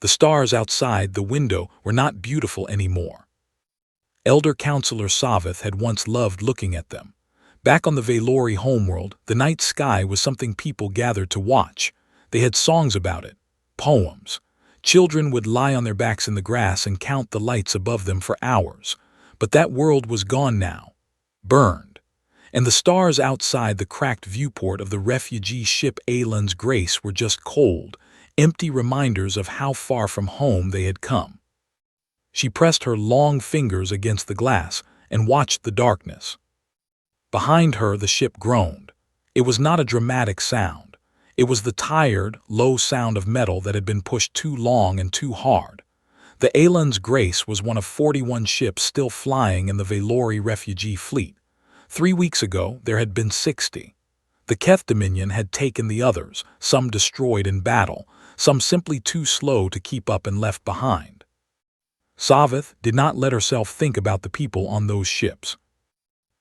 The stars outside the window were not beautiful anymore. Elder Counselor Savith had once loved looking at them. Back on the Valori homeworld, the night sky was something people gathered to watch. They had songs about it, poems. Children would lie on their backs in the grass and count the lights above them for hours. But that world was gone now, burned. And the stars outside the cracked viewport of the refugee ship Aeland's Grace were just cold, empty reminders of how far from home they had come. She pressed her long fingers against the glass and watched the darkness. Behind her, the ship groaned. It was not a dramatic sound. It was the tired, low sound of metal that had been pushed too long and too hard. The Aeland's Grace was one of 41 ships still flying in the Valori refugee fleet. 3 weeks ago, there had been 60. The Keth Dominion had taken the others, some destroyed in battle, some simply too slow to keep up and left behind. Savith did not let herself think about the people on those ships.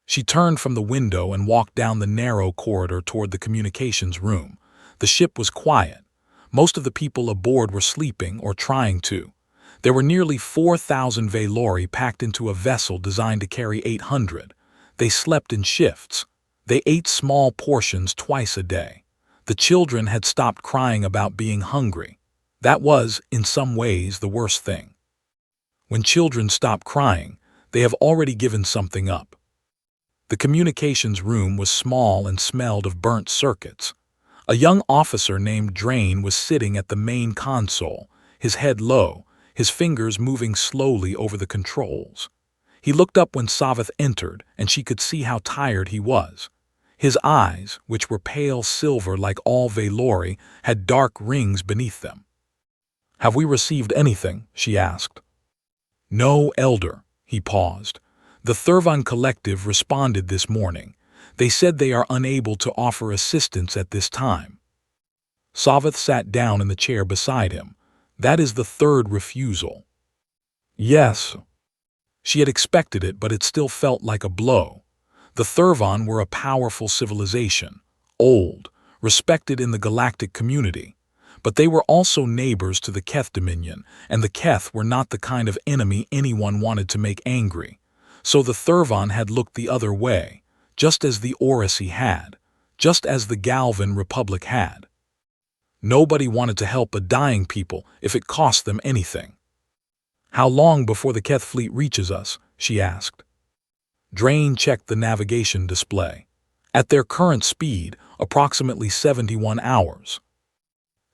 She turned from the window and walked down the narrow corridor toward the communications room. The ship was quiet. Most of the people aboard were sleeping or trying to. There were nearly 4,000 Valori packed into a vessel designed to carry 800. They slept in shifts. They ate small portions twice a day. The children had stopped crying about being hungry. That was, in some ways, the worst thing. When children stop crying, they have already given something up. The communications room was small and smelled of burnt circuits. A young officer named Drain was sitting at the main console, his head low, his fingers moving slowly over the controls. He looked up when Savith entered, and she could see how tired he was. His eyes, which were pale silver like all Valori, had dark rings beneath them. "Have we received anything?" she asked. "No, Elder." He paused. "The Thurvan Collective responded this morning. They said they are unable to offer assistance at this time." Savith sat down in the chair beside him. "That is the third refusal." "Yes." She had expected it, but it still felt like a blow. The Thurvan were a powerful civilization, old, respected in the galactic community. But they were also neighbors to the Keth Dominion, and the Keth were not the kind of enemy anyone wanted to make angry. So the Thurvan had looked the other way, just as the Orisi had, just as the Galvan Republic had. Nobody wanted to help a dying people if it cost them anything. "How long before the Keth fleet reaches us?" she asked. Drain checked the navigation display. "At their current speed, approximately 71 hours.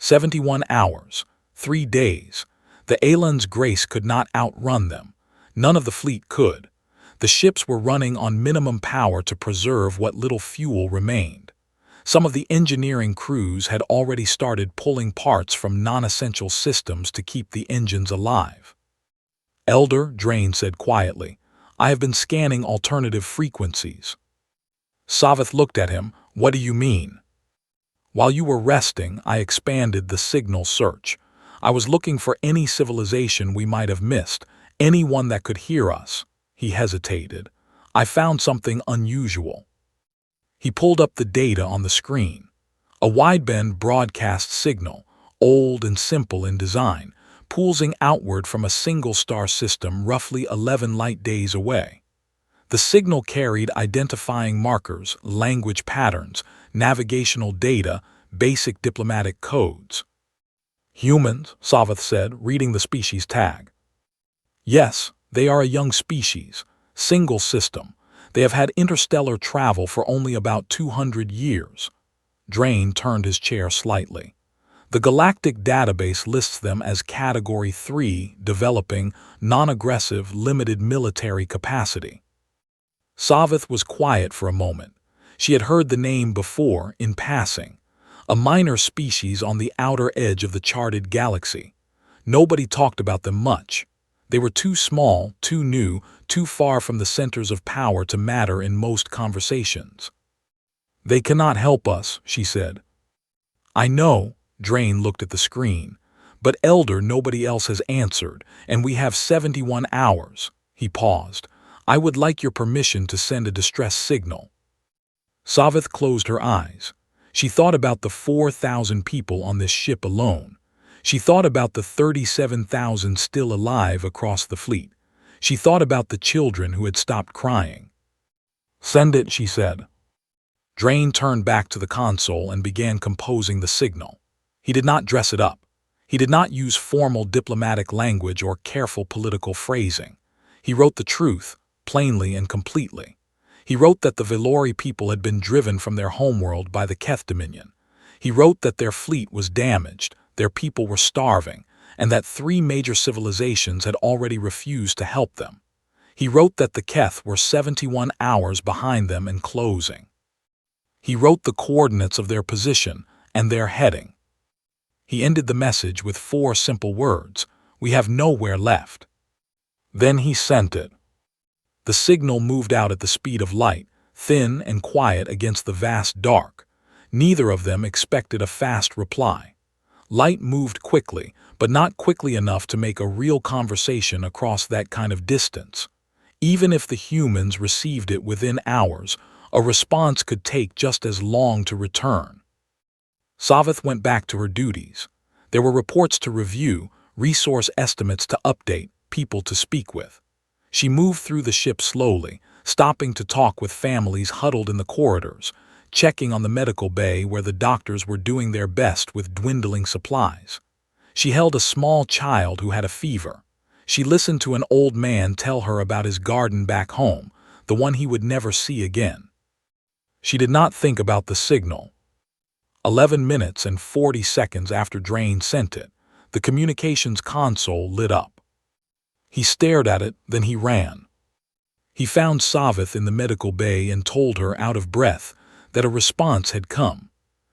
71 hours, 3 days. The Aeland's Grace could not outrun them. None of the fleet could. The ships were running on minimum power to preserve what little fuel remained. Some of the engineering crews had already started pulling parts from non-essential systems to keep the engines alive. "Elder," Drain said quietly, "I have been scanning alternative frequencies." Savith looked at him. "What do you mean?" "While you were resting, I expanded the signal search. I was looking for any civilization we might have missed, anyone that could hear us." He hesitated. "I found something unusual." He pulled up the data on the screen. A wideband broadcast signal, old and simple in design, pulsing outward from a single star system roughly 11 light days away. The signal carried identifying markers, language patterns, navigational data, basic diplomatic codes. "Humans," Savith said, reading the species tag. "Yes, they are a young species, single system. They have had interstellar travel for only about 200 years. Drain turned his chair slightly. "The Galactic database lists them as Category 3, developing, non-aggressive, limited military capacity." Savith was quiet for a moment. She had heard the name before, in passing. A minor species on the outer edge of the charted galaxy. Nobody talked about them much. They were too small, too new, too far from the centers of power to matter in most conversations. "They cannot help us," she said. "I know," Drain looked at the screen. "But Elder, nobody else has answered, and we have 71 hours. He paused. "I would like your permission to send a distress signal." Savith closed her eyes. She thought about the 4,000 people on this ship alone. She thought about the 37,000 still alive across the fleet. She thought about the children who had stopped crying. "Send it," she said. Drain turned back to the console and began composing the signal. He did not dress it up. He did not use formal diplomatic language or careful political phrasing. He wrote the truth, plainly and completely. He wrote that the Velori people had been driven from their homeworld by the Keth Dominion. He wrote that their fleet was damaged, their people were starving, and that 3 major civilizations had already refused to help them. He wrote that the Keth were 71 hours behind them in closing. He wrote the coordinates of their position and their heading. He ended the message with 4 simple words: "We have nowhere left." Then he sent it. The signal moved out at the speed of light, thin and quiet against the vast dark. Neither of them expected a fast reply. Light moved quickly, but not quickly enough to make a real conversation across that kind of distance. Even if the humans received it within hours, a response could take just as long to return. Savith went back to her duties. There were reports to review, resource estimates to update, people to speak with. She moved through the ship slowly, stopping to talk with families huddled in the corridors, checking on the medical bay where the doctors were doing their best with dwindling supplies. She held a small child who had a fever. She listened to an old man tell her about his garden back home, the one he would never see again. She did not think about the signal. 11 minutes and 40 seconds after Drain sent it, the communications console lit up. He stared at it, then he ran. He found Savith in the medical bay and told her, out of breath, that a response had come.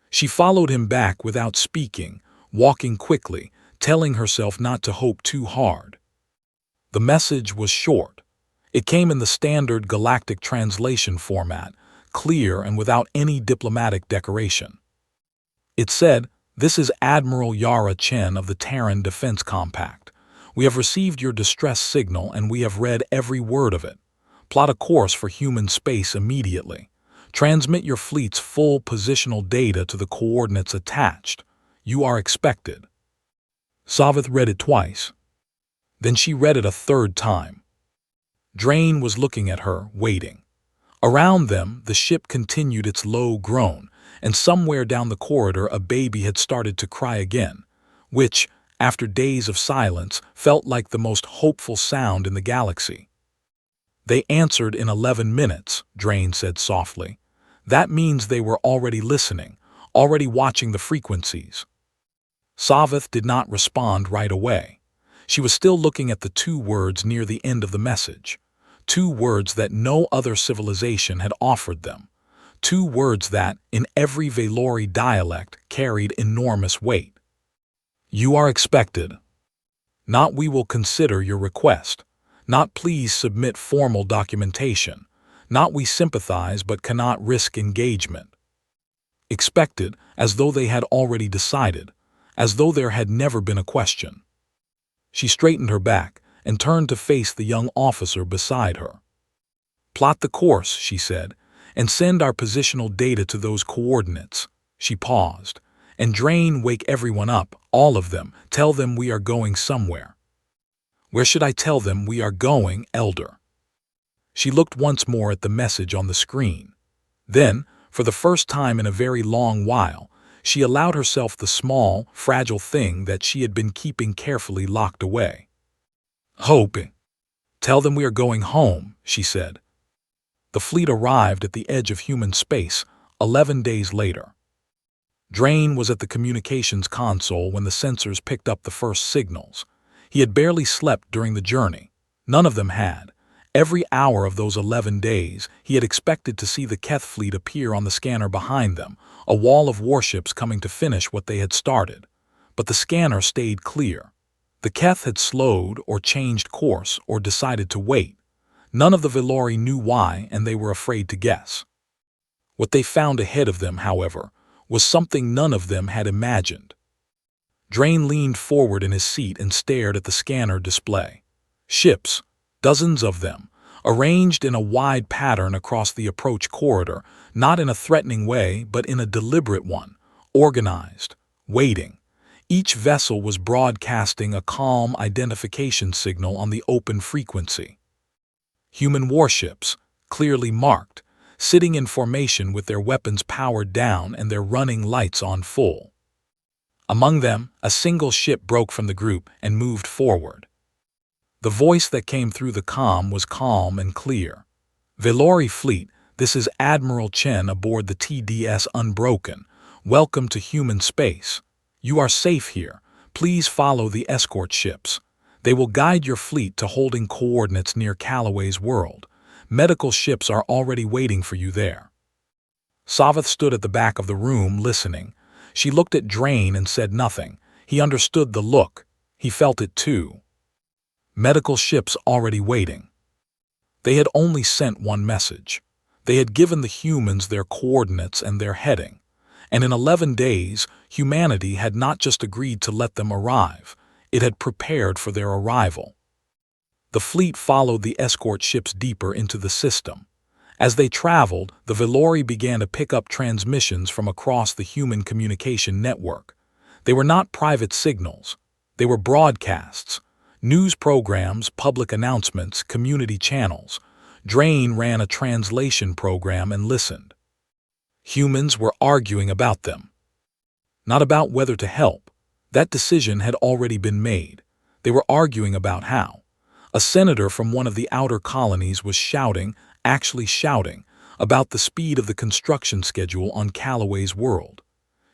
She followed him back without speaking, walking quickly, telling herself not to hope too hard. The message was short. It came in the standard Galactic translation format, clear and without any diplomatic decoration. It said, "This is Admiral Yara Chen of the Terran Defense Compact. We have received your distress signal and we have read every word of it. Plot a course for human space immediately. Transmit your fleet's full positional data to the coordinates attached. You are expected." Savith read it twice. Then she read it a third time. Drain was looking at her, waiting. Around them, the ship continued its low groan, and somewhere down the corridor a baby had started to cry again, which, after days of silence, felt like the most hopeful sound in the galaxy. "They answered in 11 minutes, Drain said softly. "That means they were already listening, already watching the frequencies." Savith did not respond right away. She was still looking at the 2 words near the end of the message. 2 words that no other civilization had offered them. 2 words that, in every Velori dialect, carried enormous weight. "You are expected." Not "we will consider your request." Not "please submit formal documentation." Not "we sympathize but cannot risk engagement." Expected, as though they had already decided, as though there had never been a question. She straightened her back and turned to face the young officer beside her. "Plot the course," she said, "and send our positional data to those coordinates." She paused. "And Drain, wake everyone up, all of them. Tell them we are going somewhere." "Where should I tell them we are going, Elder?" She looked once more at the message on the screen. Then, for the first time in a very long while, she allowed herself the small, fragile thing that she had been keeping carefully locked away. "Hoping. Tell them we are going home," she said. The fleet arrived at the edge of human space 11 days later. Drain was at the communications console when the sensors picked up the first signals. He had barely slept during the journey. None of them had. Every hour of those 11 days, he had expected to see the Keth fleet appear on the scanner behind them, a wall of warships coming to finish what they had started. But the scanner stayed clear. The Keth had slowed or changed course or decided to wait. None of the Velori knew why, and they were afraid to guess. What they found ahead of them, however, was something none of them had imagined. Drain leaned forward in his seat and stared at the scanner display. Ships, dozens of them, arranged in a wide pattern across the approach corridor, not in a threatening way but in a deliberate one, organized, waiting. Each vessel was broadcasting a calm identification signal on the open frequency. Human warships, clearly marked, sitting in formation with their weapons powered down and their running lights on full. Among them, a single ship broke from the group and moved forward. The voice that came through the comm was calm and clear. "Velori Fleet, this is Admiral Chen aboard the TDS Unbroken. Welcome to human space. You are safe here. Please follow the escort ships. They will guide your fleet to holding coordinates near Callaway's world. Medical ships are already waiting for you there." Savith stood at the back of the room, listening. She looked at Drain and said nothing. He understood the look. He felt it too. Medical ships already waiting. They had only sent one message. They had given the humans their coordinates and their heading. And in 11 days, humanity had not just agreed to let them arrive, it had prepared for their arrival. The fleet followed the escort ships deeper into the system. As they traveled, the Velori began to pick up transmissions from across the human communication network. They were not private signals. They were broadcasts. News programs, public announcements, community channels. Drain ran a translation program and listened. Humans were arguing about them. Not about whether to help. That decision had already been made. They were arguing about how. A senator from one of the outer colonies was shouting, actually shouting, about the speed of the construction schedule on Callaway's world.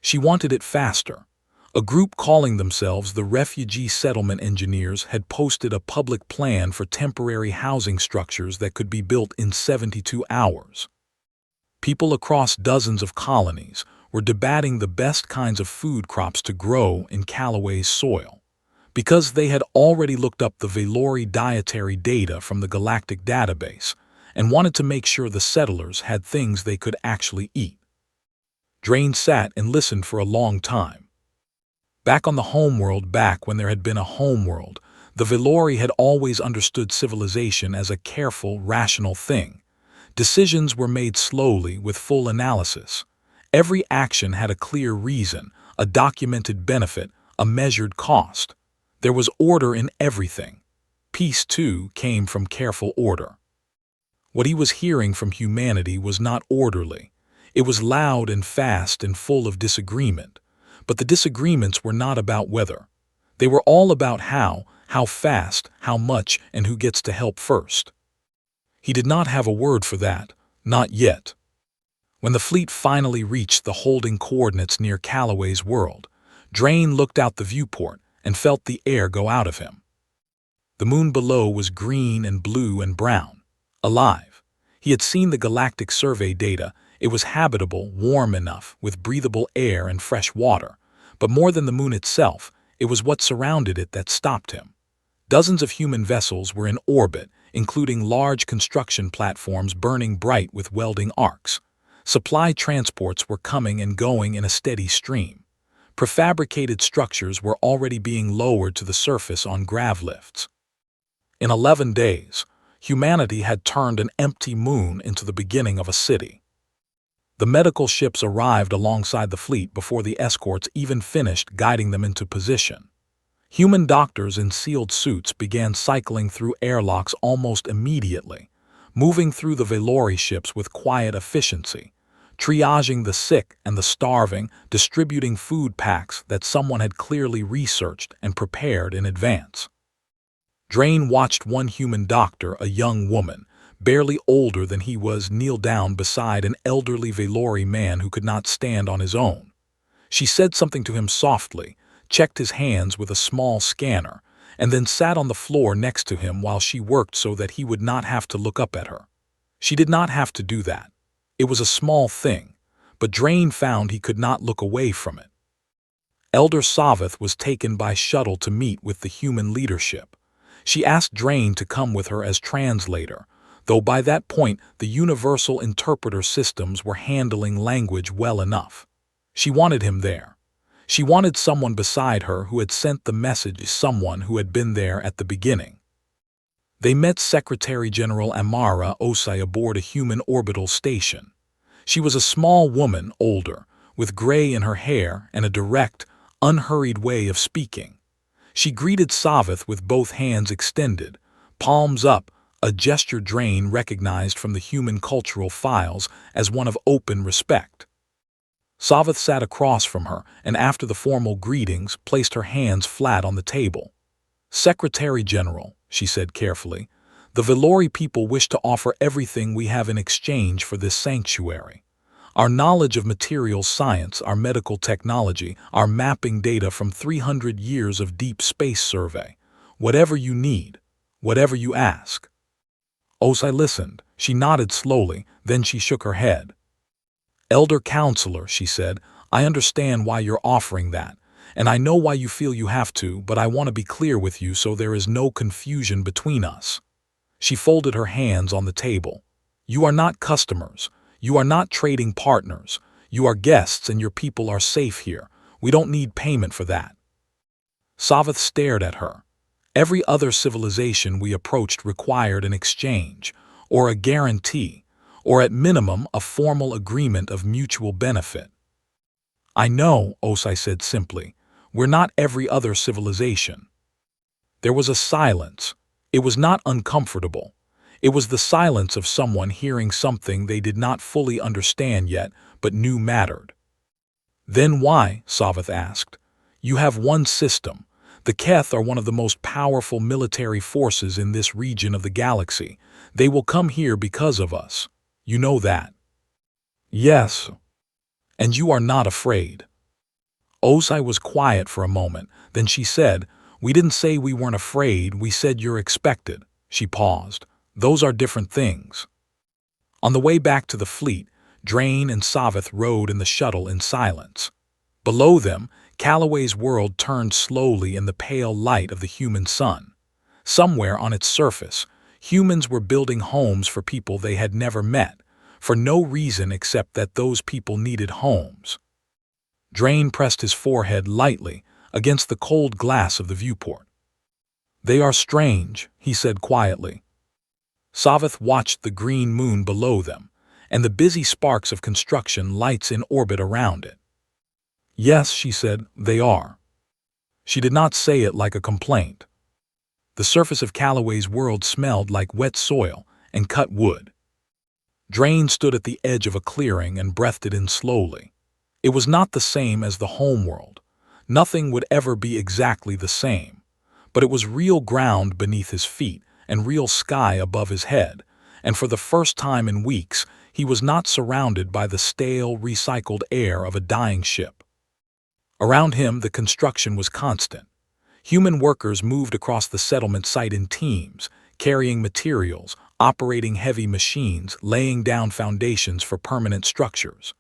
She wanted it faster. A group calling themselves the Refugee Settlement Engineers had posted a public plan for temporary housing structures that could be built in 72 hours. People across dozens of colonies were debating the best kinds of food crops to grow in Callaway's soil. Because they had already looked up the Velori dietary data from the Galactic database and wanted to make sure the settlers had things they could actually eat. Drain sat and listened for a long time. Back on the homeworld, back when there had been a homeworld, the Velori had always understood civilization as a careful, rational thing. Decisions were made slowly with full analysis. Every action had a clear reason, a documented benefit, a measured cost. There was order in everything. Peace, too, came from careful order. What he was hearing from humanity was not orderly. It was loud and fast and full of disagreement. But the disagreements were not about whether. They were all about how fast, how much, and who gets to help first. He did not have a word for that, not yet. When the fleet finally reached the holding coordinates near Callaway's world, Drain looked out the viewport and felt the air go out of him. The moon below was green and blue and brown, alive. He had seen the galactic survey data. It was habitable, warm enough, with breathable air and fresh water. But more than the moon itself, it was what surrounded it that stopped him. Dozens of human vessels were in orbit, including large construction platforms burning bright with welding arcs. Supply transports were coming and going in a steady stream. Prefabricated structures were already being lowered to the surface on grav lifts. In 11 days, humanity had turned an empty moon into the beginning of a city. The medical ships arrived alongside the fleet before the escorts even finished guiding them into position. Human doctors in sealed suits began cycling through airlocks almost immediately, moving through the Velori ships with quiet efficiency, triaging the sick and the starving, distributing food packs that someone had clearly researched and prepared in advance. Drain watched one human doctor, a young woman, barely older than he was, kneel down beside an elderly Velori man who could not stand on his own. She said something to him softly, checked his hands with a small scanner, and then sat on the floor next to him while she worked so that he would not have to look up at her. She did not have to do that. It was a small thing, but Drain found he could not look away from it. Elder Savith was taken by shuttle to meet with the human leadership. She asked Drain to come with her as translator, though by that point the universal interpreter systems were handling language well enough. She wanted him there. She wanted someone beside her who had sent the message, someone who had been there at the beginning. They met Secretary General Amara Osai aboard a human orbital station. She was a small woman, older, with gray in her hair and a direct, unhurried way of speaking. She greeted Savith with both hands extended, palms up, a gesture Drain recognized from the human cultural files as one of open respect. Savith sat across from her and after the formal greetings placed her hands flat on the table. "Secretary General," she said carefully, "the Velori people wish to offer everything we have in exchange for this sanctuary. Our knowledge of materials science, our medical technology, our mapping data from 300 years of deep space survey. Whatever you need, whatever you ask." Osai listened. She nodded slowly, then she shook her head. "Elder Counselor," she said, "I understand why you're offering that, and I know why you feel you have to, but I want to be clear with you so there is no confusion between us." She folded her hands on the table. "You are not customers. You are not trading partners. You are guests and your people are safe here. We don't need payment for that." Savith stared at her. Every other civilization we approached required an exchange, or a guarantee, or at minimum a formal agreement of mutual benefit. "I know," Osai said simply. "We're not every other civilization." There was a silence. It was not uncomfortable. It was the silence of someone hearing something they did not fully understand yet, but knew mattered. "Then why?" Savith asked. "You have one system. The Keth are one of the most powerful military forces in this region of the galaxy. They will come here because of us. You know that." "Yes. And you are not afraid." Osai was quiet for a moment, then she said, "We didn't say we weren't afraid, we said you're expected." She paused. "Those are different things." On the way back to the fleet, Drain and Savith rode in the shuttle in silence. Below them, Calloway's world turned slowly in the pale light of the human sun. Somewhere on its surface, humans were building homes for people they had never met, for no reason except that those people needed homes. Drain pressed his forehead lightly against the cold glass of the viewport. "They are strange," he said quietly. Savith watched the green moon below them, and the busy sparks of construction lights in orbit around it. "Yes," she said, "they are." She did not say it like a complaint. The surface of Calloway's world smelled like wet soil and cut wood. Drain stood at the edge of a clearing and breathed it in slowly. It was not the same as the home world. Nothing would ever be exactly the same. But it was real ground beneath his feet and real sky above his head, and for the first time in weeks, he was not surrounded by the stale, recycled air of a dying ship. Around him, the construction was constant. Human workers moved across the settlement site in teams, carrying materials, operating heavy machines, laying down foundations for permanent structures.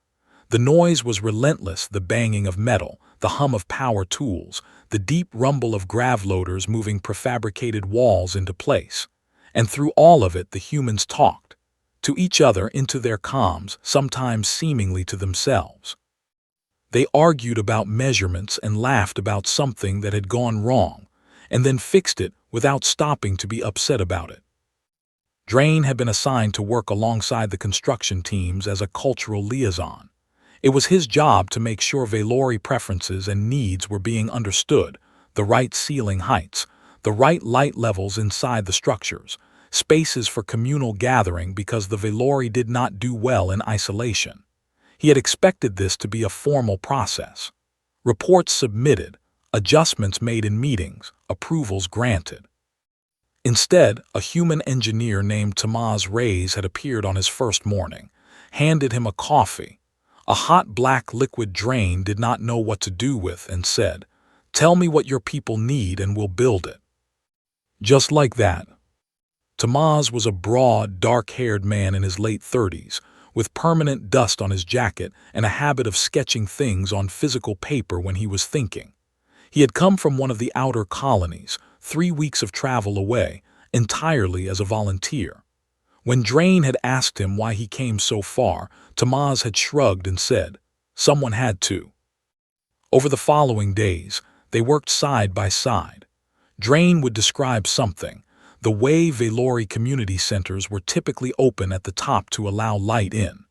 The noise was relentless, the banging of metal, the hum of power tools, the deep rumble of grav loaders moving prefabricated walls into place. And through all of it, the humans talked, to each other into their comms, sometimes seemingly to themselves. They argued about measurements and laughed about something that had gone wrong, and then fixed it without stopping to be upset about it. Drain had been assigned to work alongside the construction teams as a cultural liaison. It was his job to make sure Velori preferences and needs were being understood, the right ceiling heights, the right light levels inside the structures, spaces for communal gathering because the Velori did not do well in isolation. He had expected this to be a formal process. Reports submitted, adjustments made in meetings, approvals granted. Instead, a human engineer named Tamaz Reyes had appeared on his first morning, handed him a coffee, a hot black liquid Drain did not know what to do with, and said, "Tell me what your people need and we'll build it." Just like that. Tamaz was a broad, dark-haired man in his late 30s, with permanent dust on his jacket and a habit of sketching things on physical paper when he was thinking. He had come from one of the outer colonies, 3 weeks of travel away, entirely as a volunteer. When Drain had asked him why he came so far, Tamaz had shrugged and said, "Someone had to." Over the following days, they worked side by side. Drain would describe something, the way Velori community centers were typically open at the top to allow light in.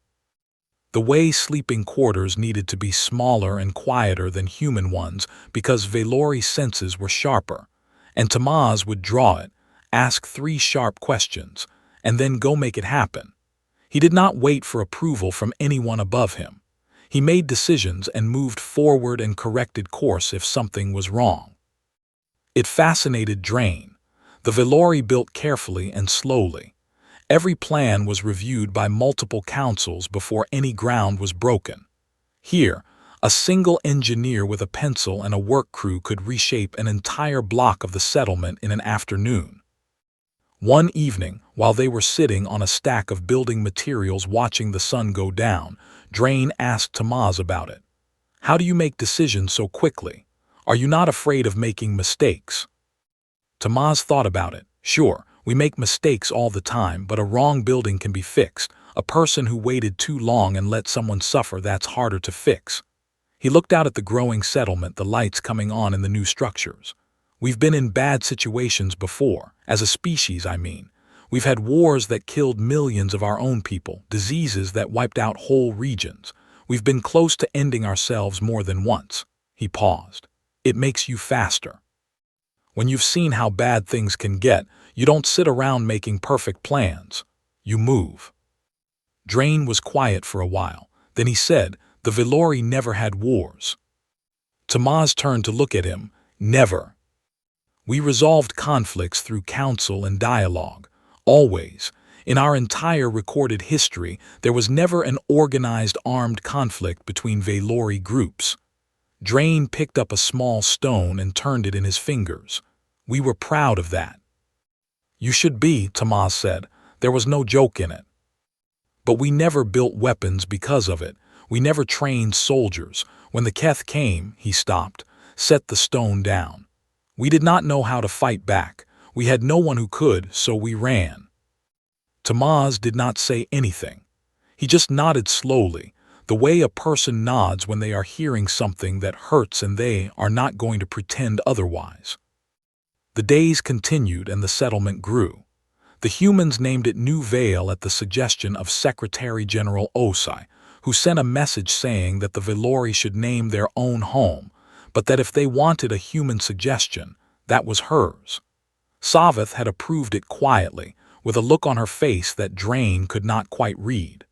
The way sleeping quarters needed to be smaller and quieter than human ones because Valori's senses were sharper, and Tamaz would draw it, ask 3 sharp questions, and then go make it happen. He did not wait for approval from anyone above him. He made decisions and moved forward and corrected course if something was wrong. It fascinated Drain. The Valori built carefully and slowly. Every plan was reviewed by multiple councils before any ground was broken. Here, a single engineer with a pencil and a work crew could reshape an entire block of the settlement in an afternoon. One evening, while they were sitting on a stack of building materials watching the sun go down, Drain asked Tamaz about it. "How do you make decisions so quickly? Are you not afraid of making mistakes?" Tamaz thought about it. "Sure, we make mistakes all the time, but a wrong building can be fixed. A person who waited too long and let someone suffer, that's harder to fix." He looked out at the growing settlement, the lights coming on in the new structures. "We've been in bad situations before, as a species, I mean. We've had wars that killed millions of our own people, diseases that wiped out whole regions. We've been close to ending ourselves more than once." He paused. "It makes you faster. When you've seen how bad things can get, you don't sit around making perfect plans. You move." Drain was quiet for a while. Then he said, "The Valori never had wars." Tamaz turned to look at him. "Never. We resolved conflicts through counsel and dialogue. Always. In our entire recorded history, there was never an organized armed conflict between Valori groups." Drain picked up a small stone and turned it in his fingers. "We were proud of that." "You should be," Tamaz said. "There was no joke in it. But we never built weapons because of it. We never trained soldiers. When the Keth came," he stopped, "set the stone down. We did not know how to fight back. We had no one who could, so we ran." Tamaz did not say anything. He just nodded slowly, the way a person nods when they are hearing something that hurts and they are not going to pretend otherwise. The days continued and the settlement grew. The humans named it New Vale at the suggestion of Secretary General Osai, who sent a message saying that the Valori should name their own home, but that if they wanted a human suggestion, that was hers. Savith had approved it quietly, with a look on her face that Drain could not quite read.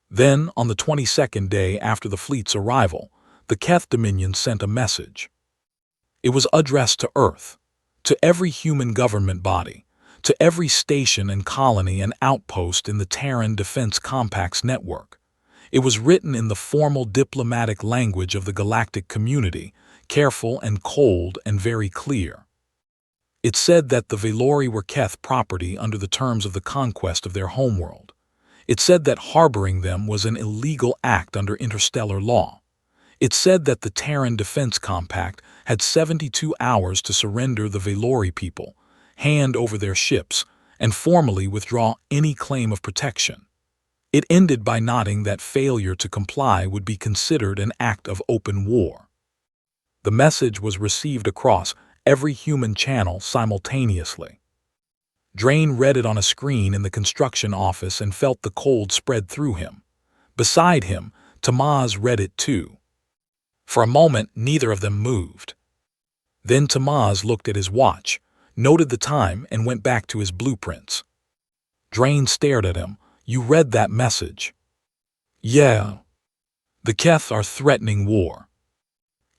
Then, on the 22nd day after the fleet's arrival, the Keth Dominion sent a message. It was addressed to Earth, to every human government body, to every station and colony and outpost in the Terran Defense Compact's network. It was written in the formal diplomatic language of the galactic community, careful and cold and very clear. It said that the Valori were Keth property under the terms of the conquest of their homeworld. It said that harboring them was an illegal act under interstellar law. It said that the Terran Defense Compact had 72 hours to surrender the Valori people, hand over their ships, and formally withdraw any claim of protection. It ended by noting that failure to comply would be considered an act of open war. The message was received across every human channel simultaneously. Drain read it on a screen in the construction office and felt the cold spread through him. Beside him, Tamaz read it too. For a moment, neither of them moved. Then Tamaz looked at his watch, noted the time, and went back to his blueprints. Drain stared at him. "You read that message?" "Yeah." "The Keth are threatening war."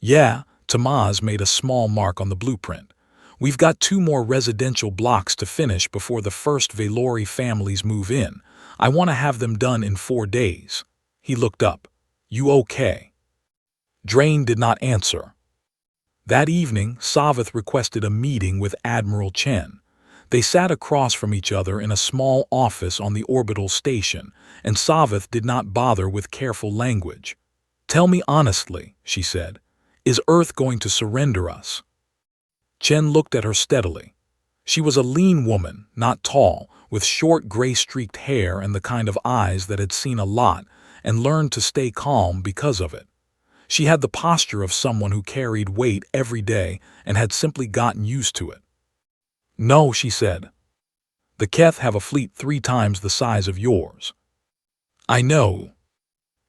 "Yeah." Tamaz made a small mark on the blueprint. "We've got 2 more residential blocks to finish before the first Valori families move in. I want to have them done in 4 days. He looked up. "You okay?" Drain did not answer. That evening, Savith requested a meeting with Admiral Chen. They sat across from each other in a small office on the orbital station, and Savith did not bother with careful language. "Tell me honestly," she said, "is Earth going to surrender us?" Chen looked at her steadily. She was a lean woman, not tall, with short gray-streaked hair and the kind of eyes that had seen a lot and learned to stay calm because of it. She had the posture of someone who carried weight every day and had simply gotten used to it. "No," she said. "The Keth have a fleet 3 times the size of yours." "I know."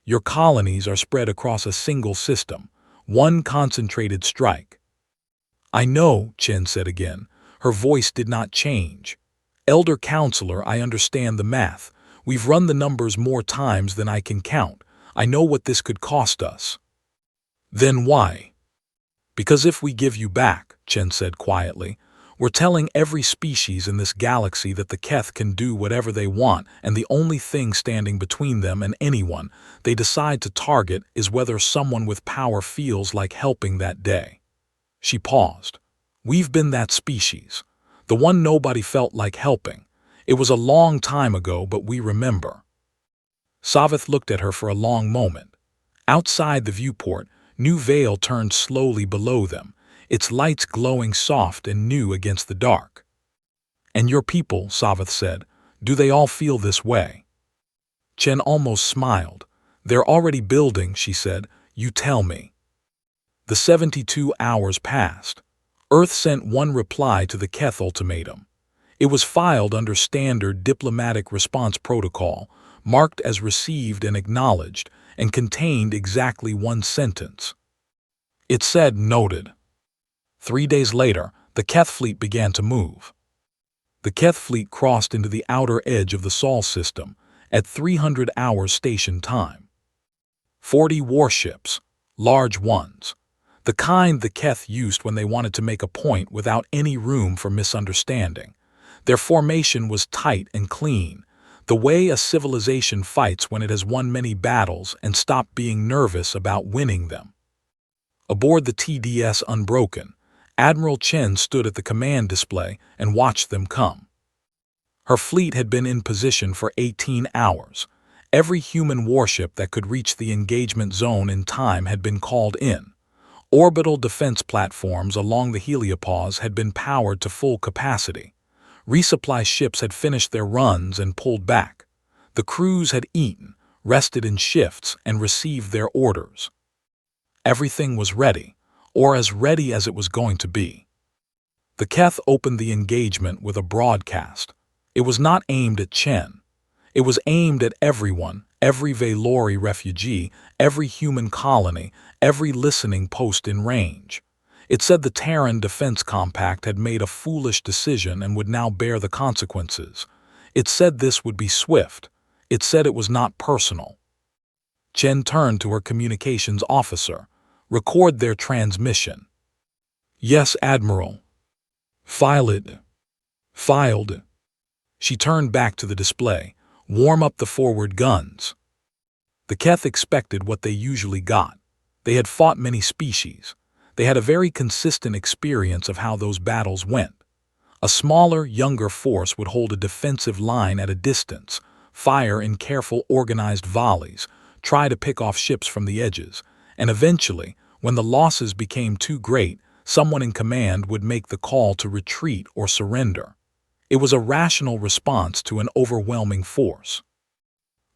Your colonies are spread across a single system, one concentrated strike. I know, Chen said again. Her voice did not change. Elder Counselor, I understand the math. We've run the numbers more times than I can count. I know what this could cost us. Then why? Because if we give you back, Chen said quietly, we're telling every species in this galaxy that the Keth can do whatever they want, and the only thing standing between them and anyone they decide to target is whether someone with power feels like helping that day. She paused. We've been that species. The one nobody felt like helping. It was a long time ago, but we remember. Savith looked at her for a long moment. Outside the viewport, New Vale turned slowly below them, its lights glowing soft and new against the dark. And your people, Savith said, do they all feel this way? Chen almost smiled. They're already building, she said. You tell me. The 72 hours passed. Earth sent one reply to the Keth ultimatum. It was filed under standard diplomatic response protocol, marked as received and acknowledged, and contained exactly one sentence. It said, noted. 3 days later, the Keth fleet began to move. The Keth fleet crossed into the outer edge of the Sol system at 300 hours station time. 40 warships, large ones, the kind the Keth used when they wanted to make a point without any room for misunderstanding. Their formation was tight and clean, the way a civilization fights when it has won many battles and stopped being nervous about winning them. Aboard the TDS Unbroken, Admiral Chen stood at the command display and watched them come. Her fleet had been in position for 18 hours. Every human warship that could reach the engagement zone in time had been called in. Orbital defense platforms along the heliopause had been powered to full capacity. Resupply ships had finished their runs and pulled back. The crews had eaten, rested in shifts, and received their orders. Everything was ready, or as ready as it was going to be. The Keth opened the engagement with a broadcast. It was not aimed at Chen. It was aimed at everyone, every Valori refugee, every human colony, every listening post in range. It said the Terran Defense Compact had made a foolish decision and would now bear the consequences. It said this would be swift. It said it was not personal. Chen turned to her communications officer. Record their transmission. Yes, Admiral. File it. Filed. She turned back to the display. Warm up the forward guns. The Keth expected what they usually got. They had fought many species. They had a very consistent experience of how those battles went. A smaller, younger force would hold a defensive line at a distance, fire in careful, organized volleys, try to pick off ships from the edges, and eventually, when the losses became too great, someone in command would make the call to retreat or surrender. It was a rational response to an overwhelming force.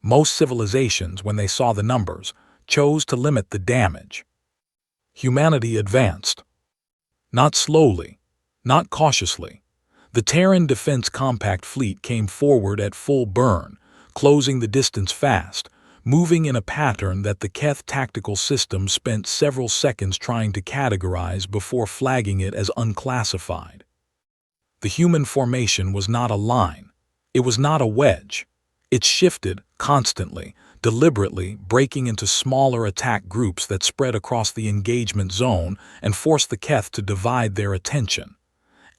Most civilizations, when they saw the numbers, chose to limit the damage. Humanity advanced. Not slowly, not cautiously. The Terran Defense Compact fleet came forward at full burn, closing the distance fast, moving in a pattern that the Keth tactical system spent several seconds trying to categorize before flagging it as unclassified. The human formation was not a line. It was not a wedge. It shifted constantly, deliberately breaking into smaller attack groups that spread across the engagement zone and forced the Keth to divide their attention.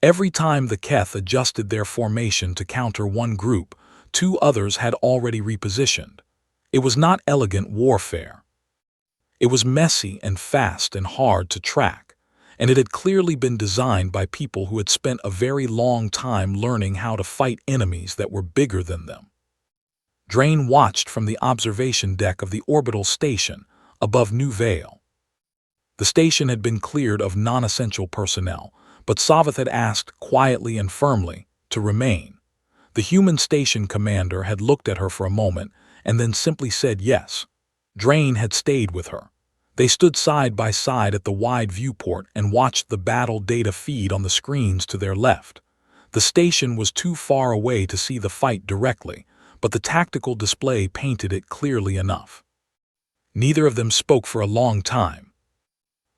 Every time the Keth adjusted their formation to counter one group, 2 others had already repositioned. It was not elegant warfare. It was messy and fast and hard to track, and it had clearly been designed by people who had spent a very long time learning how to fight enemies that were bigger than them. Drain watched from the observation deck of the orbital station above New Vale. The station had been cleared of non-essential personnel, but Savith had asked quietly and firmly to remain. The human station commander had looked at her for a moment and then simply said yes. Drain had stayed with her. They stood side by side at the wide viewport and watched the battle data feed on the screens to their left. The station was too far away to see the fight directly, but the tactical display painted it clearly enough. Neither of them spoke for a long time.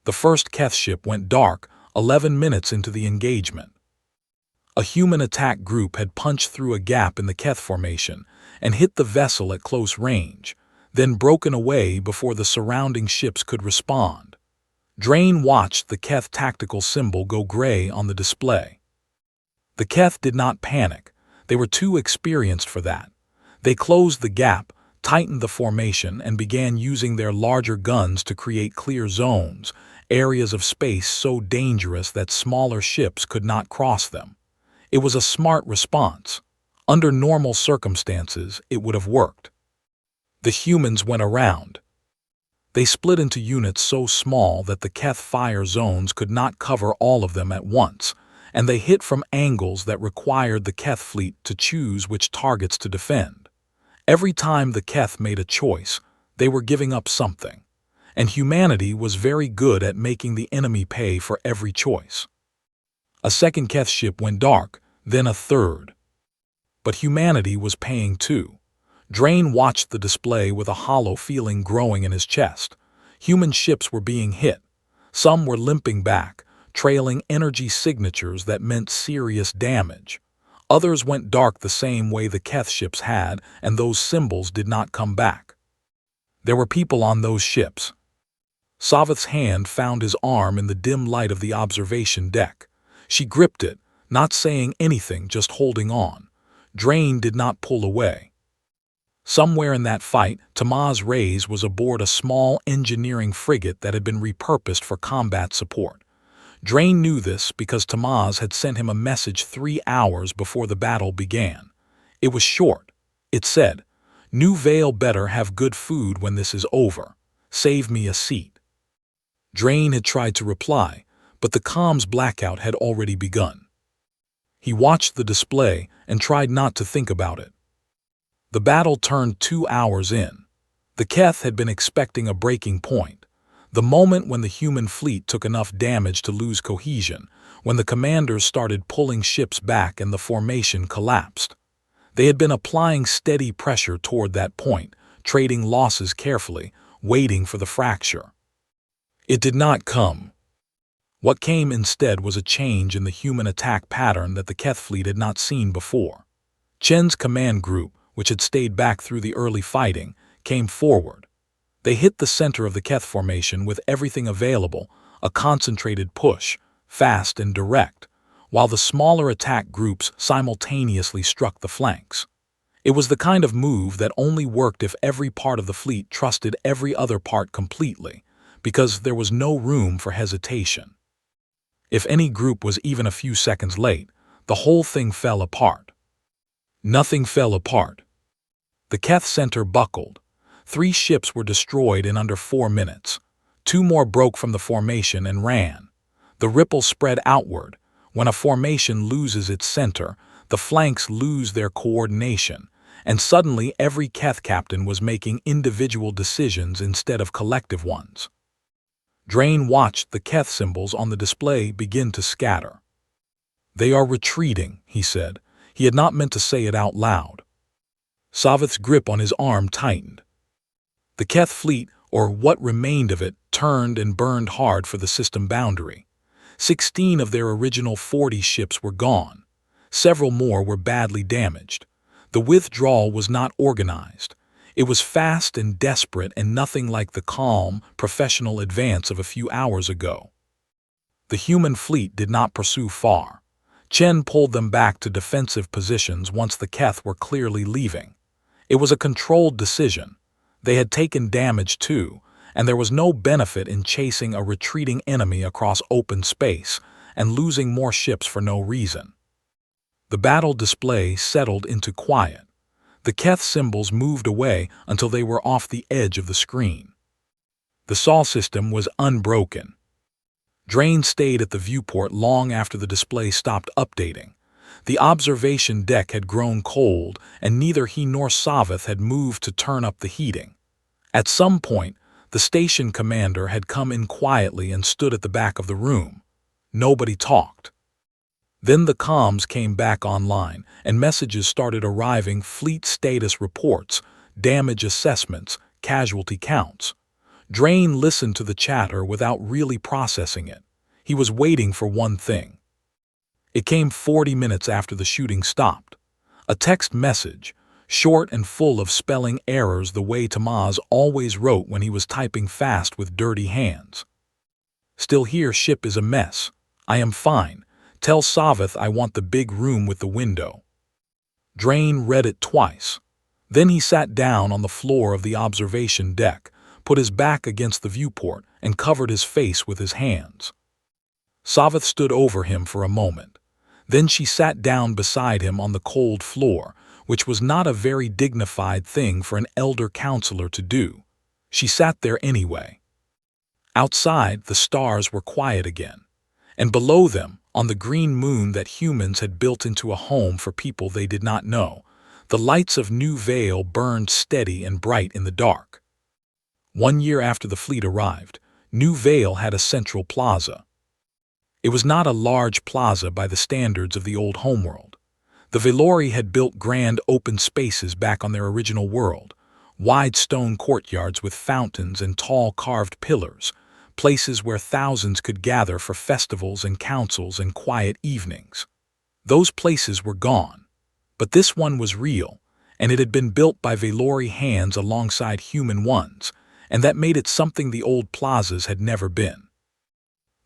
The first Keth ship went dark 11 minutes into the engagement. A human attack group had punched through a gap in the Keth formation and hit the vessel at close range, then broken away before the surrounding ships could respond. Drain watched the Keth tactical symbol go gray on the display. The Keth did not panic. They were too experienced for that. They closed the gap, tightened the formation, and began using their larger guns to create clear zones, areas of space so dangerous that smaller ships could not cross them. It was a smart response. Under normal circumstances, it would have worked. The humans went around. They split into units so small that the Keth fire zones could not cover all of them at once, and they hit from angles that required the Keth fleet to choose which targets to defend. Every time the Keth made a choice, they were giving up something, and humanity was very good at making the enemy pay for every choice. A second Keth ship went dark, then a third. But humanity was paying too. Drain watched the display with a hollow feeling growing in his chest. Human ships were being hit. Some were limping back, trailing energy signatures that meant serious damage. Others went dark the same way the Keth ships had, and those symbols did not come back. There were people on those ships. Savith's hand found his arm in the dim light of the observation deck. She gripped it, not saying anything, just holding on. Drain did not pull away. Somewhere in that fight, Tamaz Reyes was aboard a small engineering frigate that had been repurposed for combat support. Drain knew this because Tamaz had sent him a message 3 hours before the battle began. It was short. It said, "New Vale better have good food when this is over. Save me a seat." Drain had tried to reply, but the comms blackout had already begun. He watched the display and tried not to think about it. The battle turned 2 hours in. The Keth had been expecting a breaking point, the moment when the human fleet took enough damage to lose cohesion, when the commanders started pulling ships back and the formation collapsed. They had been applying steady pressure toward that point, trading losses carefully, waiting for the fracture. It did not come. What came instead was a change in the human attack pattern that the Keth fleet had not seen before. Chen's command group, which had stayed back through the early fighting, came forward. They hit the center of the Keth formation with everything available, a concentrated push, fast and direct, while the smaller attack groups simultaneously struck the flanks. It was the kind of move that only worked if every part of the fleet trusted every other part completely, because there was no room for hesitation. If any group was even a few seconds late, the whole thing fell apart. Nothing fell apart. The Keth center buckled. 3 ships were destroyed in under 4 minutes. 2 more broke from the formation and ran. The ripple spread outward. When a formation loses its center, the flanks lose their coordination, and suddenly every Keth captain was making individual decisions instead of collective ones. Drain watched the Keth symbols on the display begin to scatter. "They are retreating," he said. He had not meant to say it out loud. Savith's grip on his arm tightened. The Keth fleet, or what remained of it, turned and burned hard for the system boundary. 16 of their original 40 ships were gone. Several more were badly damaged. The withdrawal was not organized. It was fast and desperate and nothing like the calm, professional advance of a few hours ago. The human fleet did not pursue far. Chen pulled them back to defensive positions once the Keth were clearly leaving. It was a controlled decision. They had taken damage too, and there was no benefit in chasing a retreating enemy across open space and losing more ships for no reason. The battle display settled into quiet. The Keth symbols moved away until they were off the edge of the screen. The SAW system was unbroken. Drain stayed at the viewport long after the display stopped updating. The observation deck had grown cold, and neither he nor Savith had moved to turn up the heating. At some point, the station commander had come in quietly and stood at the back of the room. Nobody talked. Then the comms came back online, and messages started arriving: fleet status reports, damage assessments, casualty counts. Drain listened to the chatter without really processing it. He was waiting for one thing. It came 40 minutes after the shooting stopped. A text message, short and full of spelling errors the way Tamaz always wrote when he was typing fast with dirty hands. "Still here, ship is a mess. I am fine. Tell Savith I want the big room with the window." Drain read it twice. Then he sat down on the floor of the observation deck, put his back against the viewport, and covered his face with his hands. Savith stood over him for a moment. Then she sat down beside him on the cold floor, which was not a very dignified thing for an elder counselor to do. She sat there anyway. Outside, the stars were quiet again, and below them, on the green moon that humans had built into a home for people they did not know, the lights of New Vale burned steady and bright in the dark. 1 year after the fleet arrived, New Vale had a central plaza. It was not a large plaza by the standards of the old homeworld. The Velori had built grand open spaces back on their original world, wide stone courtyards with fountains and tall carved pillars, places where thousands could gather for festivals and councils and quiet evenings. Those places were gone, but this one was real, and it had been built by Velori hands alongside human ones, and that made it something the old plazas had never been.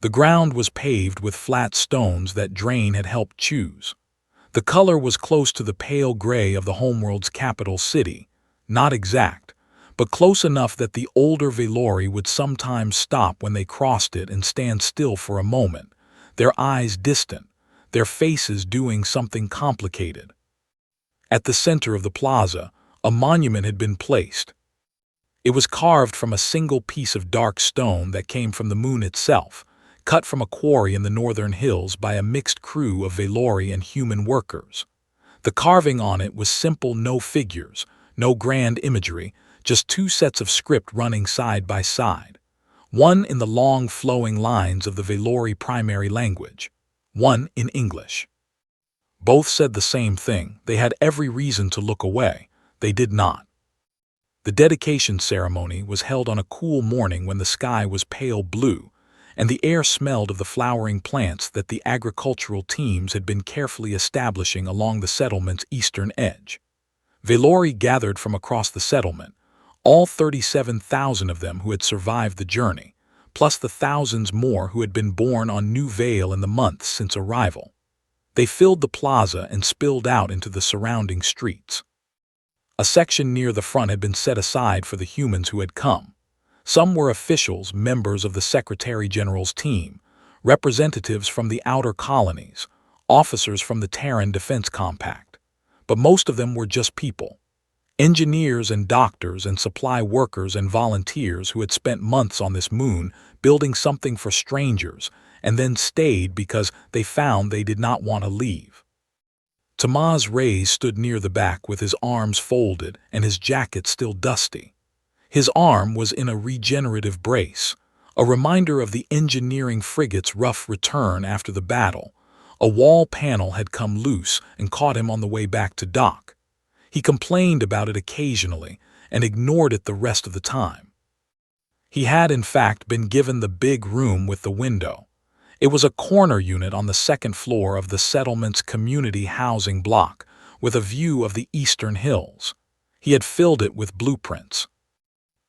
The ground was paved with flat stones that Drain had helped choose. The color was close to the pale gray of the homeworld's capital city, not exact, but close enough that the older Velori would sometimes stop when they crossed it and stand still for a moment, their eyes distant, their faces doing something complicated. At the center of the plaza, a monument had been placed. It was carved from a single piece of dark stone that came from the moon itself, cut from a quarry in the northern hills by a mixed crew of Velori and human workers. The carving on it was simple, no figures, no grand imagery, just 2 sets of script running side by side. One in the long flowing lines of the Velori primary language, one in English. Both said the same thing. They had every reason to look away. They did not. The dedication ceremony was held on a cool morning when the sky was pale blue, and the air smelled of the flowering plants that the agricultural teams had been carefully establishing along the settlement's eastern edge. Velori gathered from across the settlement, all 37,000 of them who had survived the journey, plus the thousands more who had been born on New Vale in the months since arrival. They filled the plaza and spilled out into the surrounding streets. A section near the front had been set aside for the humans who had come. Some were officials, members of the Secretary General's team, representatives from the outer colonies, officers from the Terran Defense Compact. But most of them were just people. Engineers and doctors and supply workers and volunteers who had spent months on this moon building something for strangers and then stayed because they found they did not want to leave. Tamaz Reyes stood near the back with his arms folded and his jacket still dusty. His arm was in a regenerative brace, a reminder of the engineering frigate's rough return after the battle. A wall panel had come loose and caught him on the way back to dock. He complained about it occasionally and ignored it the rest of the time. He had, in fact, been given the big room with the window. It was a corner unit on the second floor of the settlement's community housing block, with a view of the eastern hills. He had filled it with blueprints.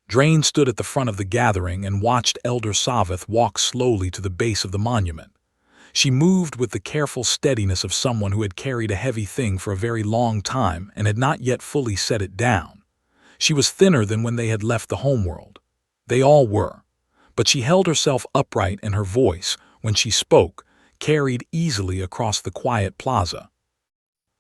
Drain stood at the front of the gathering and watched Elder Savith walk slowly to the base of the monument. She moved with the careful steadiness of someone who had carried a heavy thing for a very long time and had not yet fully set it down. She was thinner than when they had left the homeworld. They all were. But she held herself upright, and her voice, when she spoke, carried easily across the quiet plaza.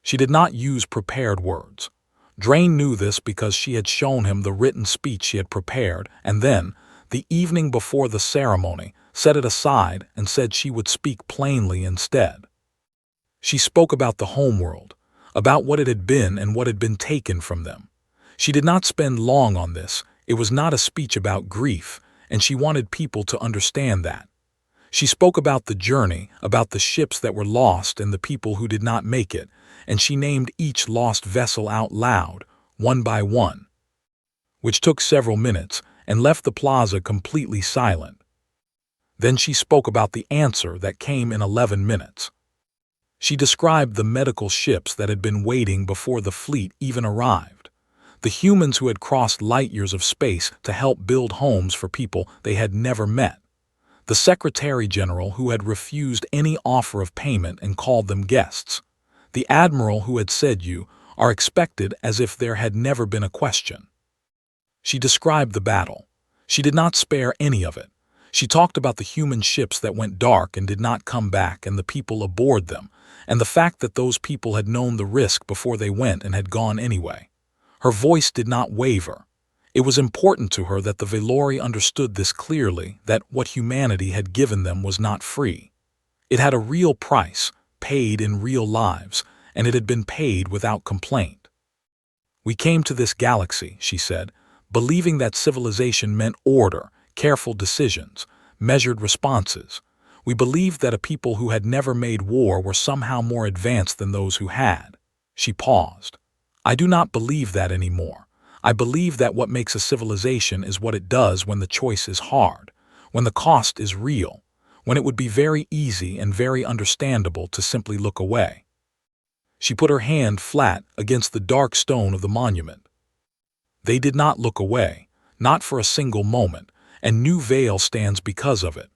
She did not use prepared words. Drain knew this because she had shown him the written speech she had prepared, and then, the evening before the ceremony, set it aside and said she would speak plainly instead. She spoke about the homeworld, about what it had been and what had been taken from them. She did not spend long on this. It was not a speech about grief, and she wanted people to understand that. She spoke about the journey, about the ships that were lost and the people who did not make it, and she named each lost vessel out loud, one by one, which took several minutes, and left the plaza completely silent. Then she spoke about the answer that came in 11 minutes. She described the medical ships that had been waiting before the fleet even arrived, the humans who had crossed light years of space to help build homes for people they had never met, the Secretary General who had refused any offer of payment and called them guests, the Admiral who had said you are expected as if there had never been a question. She described the battle. She did not spare any of it. She talked about the human ships that went dark and did not come back and the people aboard them, and the fact that those people had known the risk before they went and had gone anyway. Her voice did not waver. It was important to her that the Velori understood this clearly, that what humanity had given them was not free. It had a real price, paid in real lives, and it had been paid without complaint. We came to this galaxy, she said, believing that civilization meant order, careful decisions, measured responses. We believed that a people who had never made war were somehow more advanced than those who had. She paused. I do not believe that anymore. I believe that what makes a civilization is what it does when the choice is hard, when the cost is real, when it would be very easy and very understandable to simply look away. She put her hand flat against the dark stone of the monument. They did not look away, not for a single moment, and New Vale stands because of it.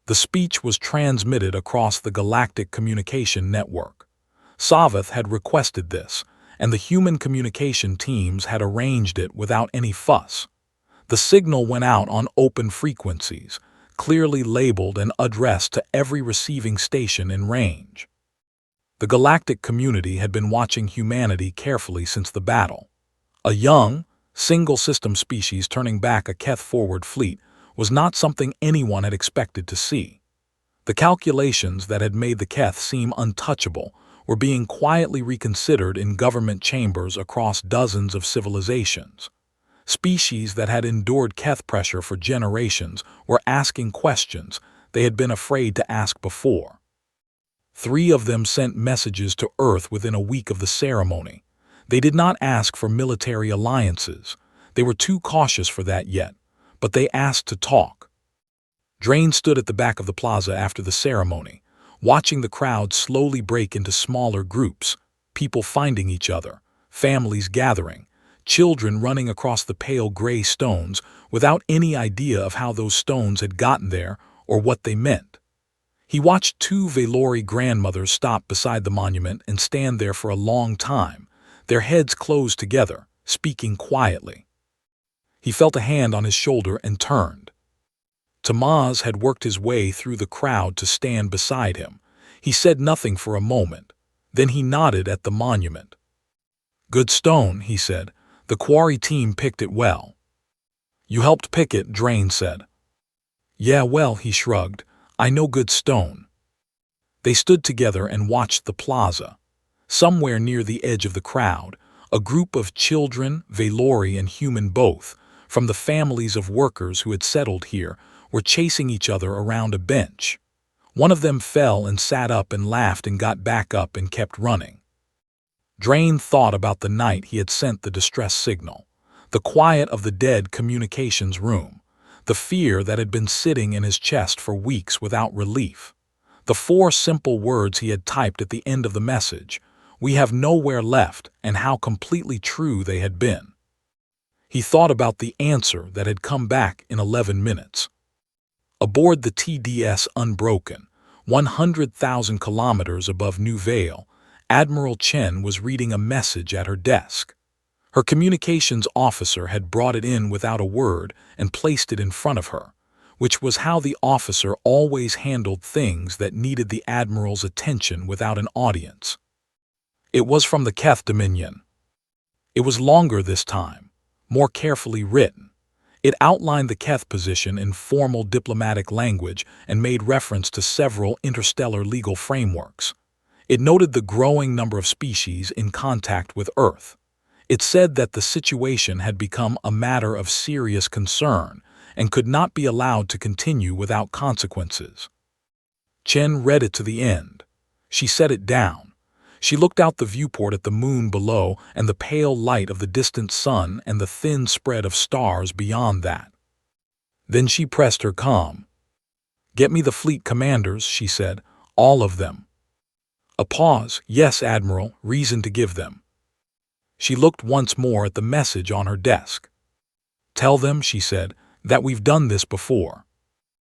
The speech was transmitted across the Galactic Communication Network. Savath had requested this, and the human communication teams had arranged it without any fuss. The signal went out on open frequencies, clearly labeled and addressed to every receiving station in range. The galactic community had been watching humanity carefully since the battle. A young, single-system species turning back a Keth-forward fleet was not something anyone had expected to see. The calculations that had made the Keth seem untouchable were being quietly reconsidered in government chambers across dozens of civilizations. Species that had endured Keth pressure for generations were asking questions they had been afraid to ask before. 3 of them sent messages to Earth within a week of the ceremony. They did not ask for military alliances. They were too cautious for that yet, but they asked to talk. Drain stood at the back of the plaza after the ceremony, watching the crowd slowly break into smaller groups, people finding each other, families gathering, children running across the pale gray stones without any idea of how those stones had gotten there or what they meant. He watched 2 Velori grandmothers stop beside the monument and stand there for a long time, their heads closed together, speaking quietly. He felt a hand on his shoulder and turned. Tamaz had worked his way through the crowd to stand beside him. He said nothing for a moment. Then he nodded at the monument. "Good stone," he said. "The quarry team picked it well." "You helped pick it," Drain said. "Yeah, well," he shrugged. "I know good stone." They stood together and watched the plaza. Somewhere near the edge of the crowd, a group of children, Velori and human both, from the families of workers who had settled here, were chasing each other around a bench. One of them fell and sat up and laughed and got back up and kept running. Drain thought about the night he had sent the distress signal, the quiet of the dead communications room, the fear that had been sitting in his chest for weeks without relief. The 4 simple words he had typed at the end of the message, "We have nowhere left," and how completely true they had been. He thought about the answer that had come back in 11 minutes. Aboard the TDS Unbroken, 100,000 kilometers above New Vale, Admiral Chen was reading a message at her desk. Her communications officer had brought it in without a word and placed it in front of her, which was how the officer always handled things that needed the Admiral's attention without an audience. It was from the Keth Dominion. It was longer this time, more carefully written. It outlined the Keth position in formal diplomatic language and made reference to several interstellar legal frameworks. It noted the growing number of species in contact with Earth. It said that the situation had become a matter of serious concern and could not be allowed to continue without consequences. Chen read it to the end. She set it down. She looked out the viewport at the moon below and the pale light of the distant sun and the thin spread of stars beyond that. Then she pressed her comm. "Get me the fleet commanders," she said. "All of them." A pause. "Yes, Admiral, reason to give them." She looked once more at the message on her desk. "Tell them," she said, "that we've done this before.